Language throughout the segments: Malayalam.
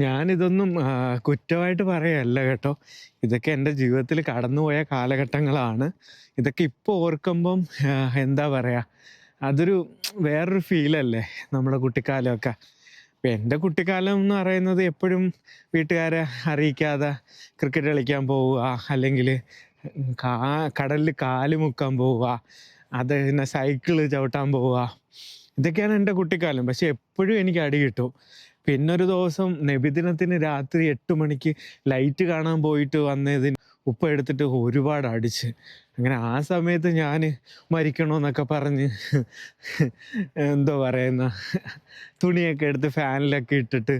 ഞാനിതൊന്നും കുറ്റമായിട്ട് പറയല്ല കേട്ടോ. ഇതൊക്കെ എൻ്റെ ജീവിതത്തിൽ കടന്നുപോയ കാലഘട്ടങ്ങളാണ്. ഇതൊക്കെ ഇപ്പോൾ ഓർക്കുമ്പം എന്താ പറയാ, അതൊരു വേറൊരു ഫീലല്ലേ നമ്മുടെ കുട്ടിക്കാലമൊക്കെ. ഇപ്പം എൻ്റെ കുട്ടിക്കാലം എന്ന് പറയുന്നത് എപ്പോഴും വീട്ടുകാരെ അറിയിക്കാതെ ക്രിക്കറ്റ് കളിക്കാൻ പോവുക, അല്ലെങ്കിൽ കാ കടലിൽ കാല് മുക്കാൻ പോവുക, അത് പിന്നെ സൈക്കിള് ചവിട്ടാൻ പോവുക. ഇതൊക്കെയാണ് എൻ്റെ കുട്ടിക്കാലം. പക്ഷെ എപ്പോഴും എനിക്ക് അടി കിട്ടും. പിന്നൊരു ദിവസം നബിദിനത്തിന് രാത്രി 8 മണിക്ക് ലൈറ്റ് കാണാൻ പോയിട്ട് വന്നതിന് ഉപ്പ എടുത്തിട്ട് ഒരുപാട് അടിച്ച്. അങ്ങനെ ആ സമയത്ത് ഞാൻ മരിക്കണമെന്നൊക്കെ പറഞ്ഞ് എന്തോ പറയുന്ന തുണിയൊക്കെ എടുത്ത് ഫാനിലൊക്കെ ഇട്ടിട്ട്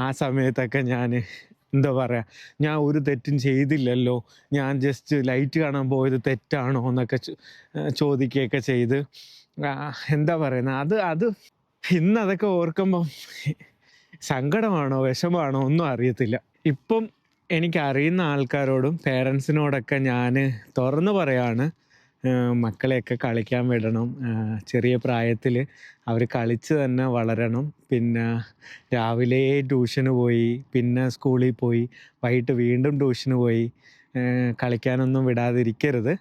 ആ സമയത്തൊക്കെ ഞാൻ എന്താ പറയുക, ഞാൻ ഒരു തെറ്റും ചെയ്തില്ലല്ലോ, ഞാൻ ജസ്റ്റ് ലൈറ്റ് കാണാൻ പോയത് തെറ്റാണോ എന്നൊക്കെ ചോദിക്കുകയൊക്കെ ചെയ്ത് എന്താ പറയുന്നത്, അത് ഇന്നതൊക്കെ ഓർക്കുമ്പം സങ്കടമാണോ വിഷമാണോ ഒന്നും അറിയത്തില്ല. ഇപ്പം എനിക്കറിയുന്ന ആൾക്കാരോടും പേരൻസിനോടൊക്കെ ഞാൻ തുറന്നു പറയാണ്, മക്കളെയൊക്കെ കളിക്കാൻ വിടണം. ചെറിയ പ്രായത്തിൽ അവർ കളിച്ച് തന്നെ വളരണം. പിന്നെ രാവിലെ ട്യൂഷന് പോയി, പിന്നെ സ്കൂളിൽ പോയി, വൈകിട്ട് വീണ്ടും ട്യൂഷന് പോയി, കളിക്കാനൊന്നും വിടാതിരിക്കരുത്.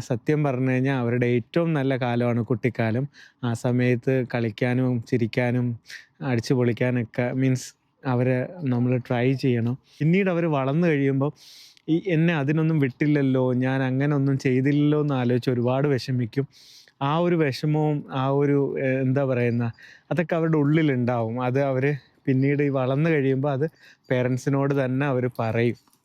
സത്യം പറഞ്ഞു കഴിഞ്ഞാൽ അവരുടെ ഏറ്റവും നല്ല കാലമാണ് കുട്ടിക്കാലം. ആ സമയത്ത് കളിക്കാനും ചിരിക്കാനും അടിച്ചു പൊളിക്കാനൊക്കെ മീൻസ് അവരെ നമ്മൾ ട്രൈ ചെയ്യണം. പിന്നീട് അവർ വളർന്നു കഴിയുമ്പോൾ എന്നെ അതിനൊന്നും വിട്ടില്ലല്ലോ, ഞാൻ അങ്ങനെ ഒന്നും ചെയ്തില്ലല്ലോ എന്ന് ആലോചിച്ച് ഒരുപാട് വിഷമിക്കും. ആ ഒരു വിഷമവും ആ ഒരു എന്താ പറയുന്ന, അതൊക്കെ അവരുടെ ഉള്ളിലുണ്ടാവും. അത് അവർ പിന്നീട് ഈ വളർന്നു കഴിയുമ്പോൾ അത് പേരൻസിനോട് തന്നെ അവർ പറയും.